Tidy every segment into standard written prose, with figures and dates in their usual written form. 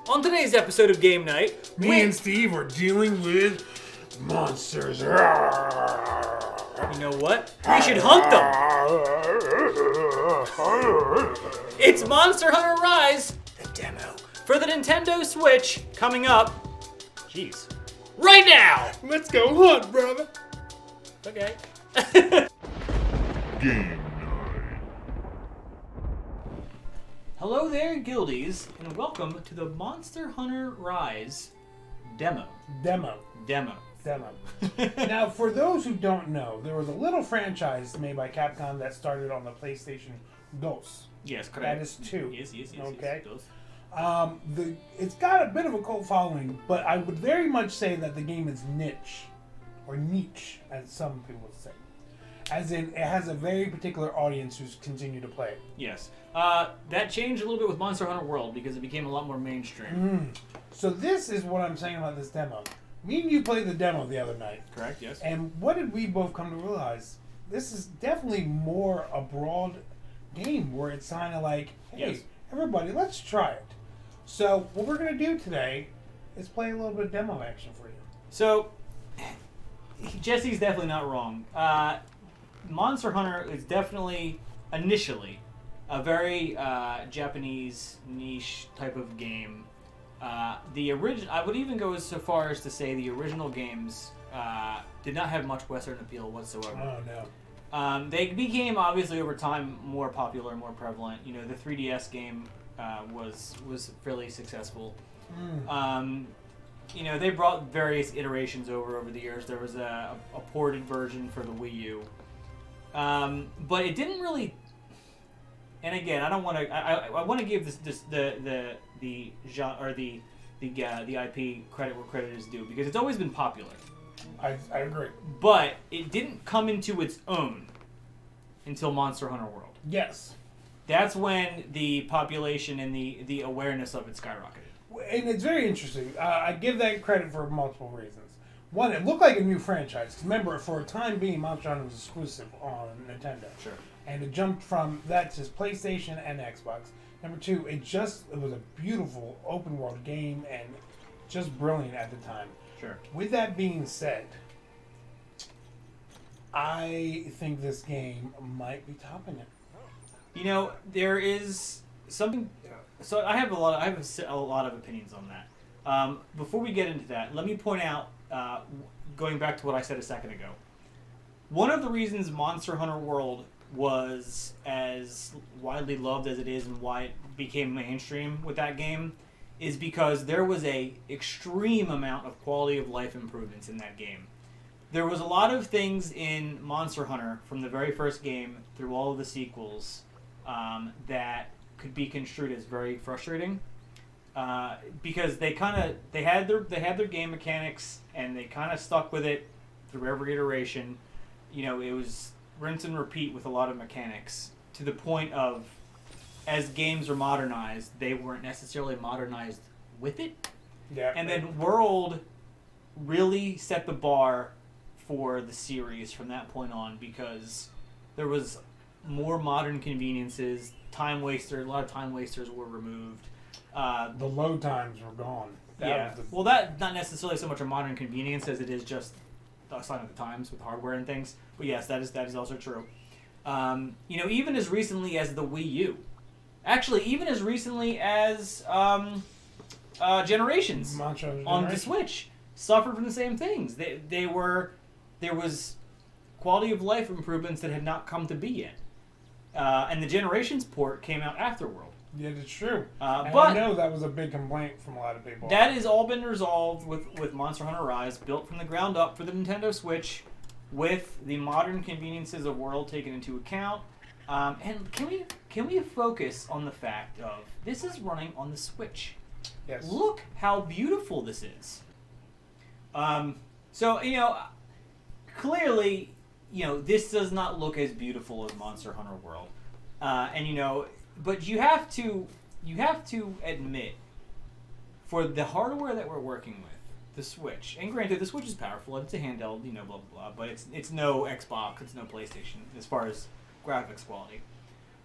On today's episode of Game Night, Me and Steve are dealing with monsters. You know what? We should hunt them. It's Monster Hunter Rise, the demo, for the Nintendo Switch, coming up. Jeez. Right now! Let's go hunt, brother. Okay. Game Night. Hello there, Guildies, and welcome to the Monster Hunter Rise demo. Demo. Now, for those who don't know, there was a little franchise made by Capcom that started on the PlayStation DOS. Yes, correct. That is 2. Yes. Okay. Yes, It's got a bit of a cult following, but I would very much say that the game is niche, or niche, as some people would say. As in, it has a very particular audience who's continue to play it. Yes. That changed a little bit with Monster Hunter World because it became a lot more mainstream. So this is what I'm saying about this demo. Me and you played the demo the other night. Correct, yes. And what did we both come to realize? This is definitely more a broad game where it's kind of like, hey, Yes. everybody, let's try it. So what we're going to do today is play a little bit of demo action for you. So, Jesse's definitely not wrong. Monster Hunter is definitely, initially, a very Japanese niche type of game. The original, I would even go so far as to say the original games did not have much Western appeal whatsoever. Oh, no. They became, obviously, over time, more popular, more prevalent. You know, the 3DS game was fairly successful. You know, they brought various iterations over the years. There was a ported version for the Wii U. But it didn't really... And again, I don't want to... I want to give the genre, or the IP credit where credit is due, because it's always been popular. I agree. But it didn't come into its own until Monster Hunter World. Yes. That's when the population and the awareness of it skyrocketed. And it's very interesting. I give that credit for multiple reasons. One, it looked like a new franchise. 'Cause remember, for a time being, Monster Hunter was exclusive on Nintendo. Sure. And it jumped from that to PlayStation and Xbox. Number two, it was a beautiful open world game and just brilliant at the time. Sure. With that being said, I think this game might be topping it. You know, there is something. So I have a lot of opinions on that. Before we get into that, let me point out, going back to what I said a second ago. One of the reasons Monster Hunter World was as widely loved as it is and why it became mainstream with that game is because there was a extreme amount of quality of life improvements in that game. There was a lot of things in Monster Hunter from the very first game through all of the sequels that could be construed as very frustrating because they had their game mechanics and they kind of stuck with it through every iteration. You know, it was rinse and repeat with a lot of mechanics to the point of, as games are modernized, they weren't necessarily modernized with it. Yeah. And then World really set the bar for the series from that point on because there was more modern conveniences, a lot of time wasters were removed. The load times were gone. Well, that's not necessarily so much a modern convenience as it is just a sign of the times with hardware and things. But yes, that is also true. You know, even as recently as the Wii U. Actually, even as recently as Generations on the Switch suffered from the same things. There was quality of life improvements that had not come to be yet. And the Generations port came out after World. Yeah, it's true. But I know that was a big complaint from a lot of people. That has all been resolved with Monster Hunter Rise, built from the ground up for the Nintendo Switch, with the modern conveniences of World taken into account. And can we focus on the fact of this is running on the Switch? Yes. Look how beautiful this is. So you know, clearly, you know, this does not look as beautiful as Monster Hunter World, and you know. But you have to admit, for the hardware that we're working with, the Switch, and granted, the Switch is powerful, it's a handheld, you know, blah blah blah, but it's no Xbox, it's no PlayStation as far as graphics quality.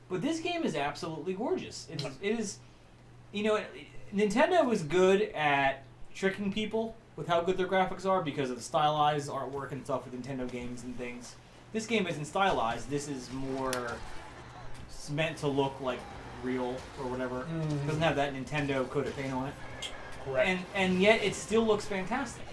But this game is absolutely gorgeous. It is, you know, Nintendo is good at tricking people with how good their graphics are because of the stylized artwork and stuff with Nintendo games and things. This game isn't stylized. This is more it's meant to look like real or whatever. It doesn't have that Nintendo coat of paint on it. Correct. And yet it still looks fantastic.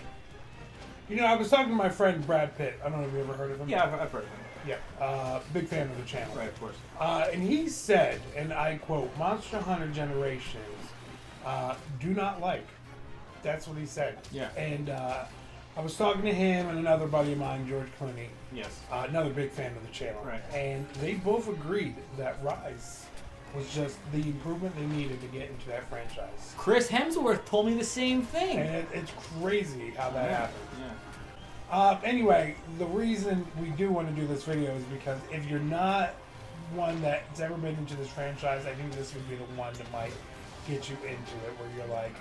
You know, I was talking to my friend Brad Pitt. I don't know if you ever heard of him. Yeah, I've heard of him. Yeah, big fan of the channel. Right, of course. And he said, and I quote, Monster Hunter Generations do not like. That's what he said. Yeah. And I was talking to him and another buddy of mine, George Clooney, Yes. another big fan of the channel. Right. And they both agreed that Rise was just the improvement they needed to get into that franchise. Chris Hemsworth told me the same thing. And it's crazy how that happened. Yeah. Anyway, the reason we do want to do this video is because if you're not one that's ever been into this franchise, I think this would be the one that might get you into it, where you're like,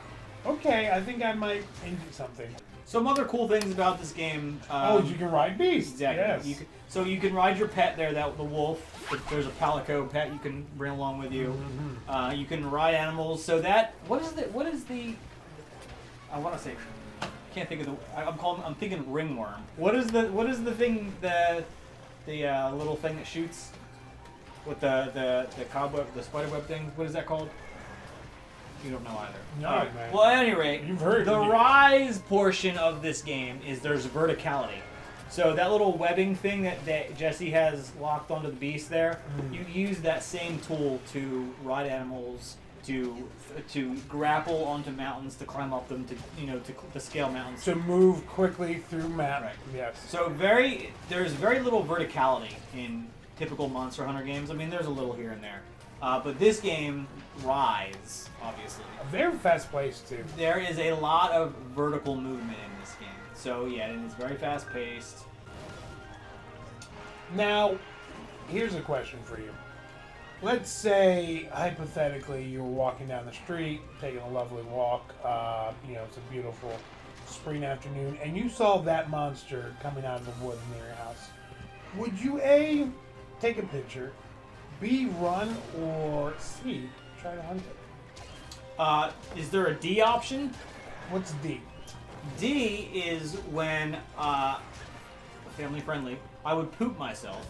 okay, I think I might into something. Some other cool things about this game. You can ride beasts. Exactly. Yes. So you can ride your pet there, the wolf. If there's a Palico pet you can bring along with you. You can ride animals. So that what is the I want to say I can't think of the I'm thinking ringworm. What is the thing the little thing that shoots with the cobweb, the spiderweb thing? What is that called? You don't know either. No, Alright. man. Well, at any rate, You've heard the me. rise portion of this game is there's verticality. So that little webbing thing that Jesse has locked onto the beast there, you use that same tool to ride animals, to grapple onto mountains, to climb up them, to scale mountains. To move quickly through map. Right. Yes. So there's very little verticality in typical Monster Hunter games. I mean, there's a little here and there. But this game, Rise, obviously. A very fast place too. There is a lot of vertical movement in this game. So yeah, and it's very fast paced. Now, here's a question for you. Let's say, hypothetically, you were walking down the street, taking a lovely walk. It's a beautiful spring afternoon, and you saw that monster coming out of the woods near your house. Would you A, take a picture, B, run, or C, try to hunt it? Is there a D option? What's D? D is when family friendly. I would poop myself.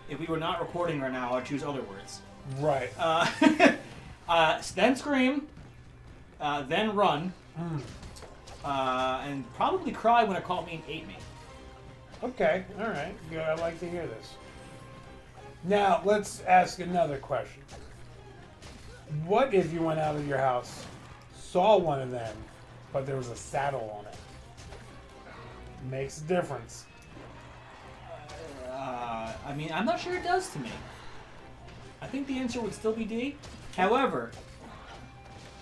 If we were not recording right now, I'd choose other words. Right. Then scream, then run, and probably cry when it caught me and ate me. Okay, all right. Good. I like to hear this. Now, let's ask another question. What if you went out of your house, saw one of them, but there was a saddle on it? Makes a difference. I mean, I'm not sure it does to me. I think the answer would still be D. However,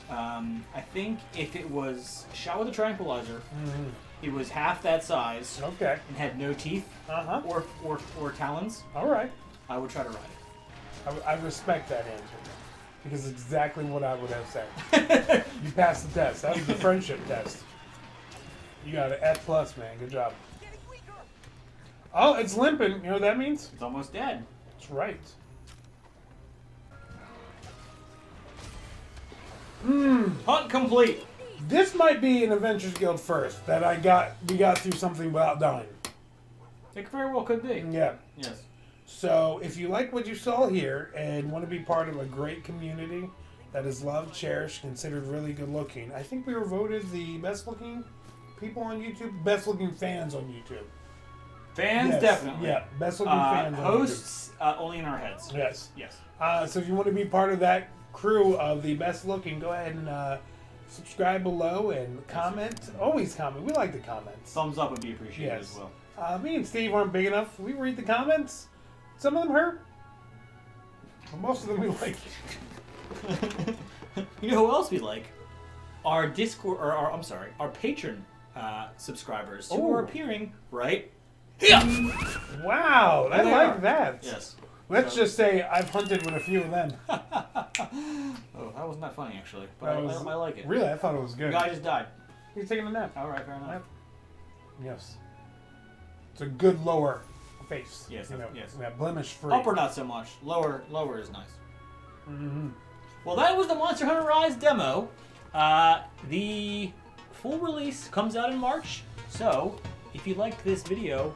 I think if it was shot with a tranquilizer, it was half that size, Okay. and had no teeth or talons, All right. I would try to ride I respect that answer because it's exactly what I would have said. You passed the test. That was the friendship test. You got an F plus, man. Good job. Oh, it's limping. You know what that means? It's almost dead. That's right. Hunt complete. This might be an Adventures Guild first that we got through something without dying. It very well could be. Yeah. Yes. So if you like what you saw here and want to be part of a great community that is loved, cherished, considered really good looking, I think we were voted the best looking people on YouTube, best looking fans on YouTube. Fans, Yes. definitely. Yeah, best looking fans on YouTube. Hosts, only in our heads. Yes. Yes. So if you want to be part of that crew of the best looking, go ahead and subscribe below and comment. Always comment. We like the comments. Thumbs up would be appreciated Yes. as well. Me and Steve aren't big enough. We read the comments. Some of them hurt. But most of them we like. You know who else we like? Our Discord, our patron subscribers who are Ooh. appearing right here. Wow, I they like are. that. Yes. Let's just say I've hunted with a few of them. Oh, that wasn't that funny actually, but That I was- like it. Really, I thought it was The good. guy just died. He's taking a nap. All right, fair enough. Yep. Yes. It's a good lower face. Yes, yes. Yeah, blemish free. Upper not so much. Lower is nice. Mm-hmm. Well, that was the Monster Hunter Rise demo. The full release comes out in March, so if you liked this video,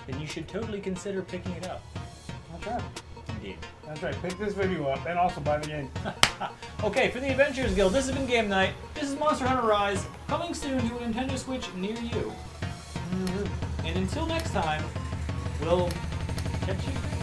then you should totally consider picking it up. That's right. Indeed. That's right. Pick this video up and also buy the game. Okay, for the Adventurers Guild, this has been Game Night. This is Monster Hunter Rise, coming soon to a Nintendo Switch near you. And until next time, we'll catch you.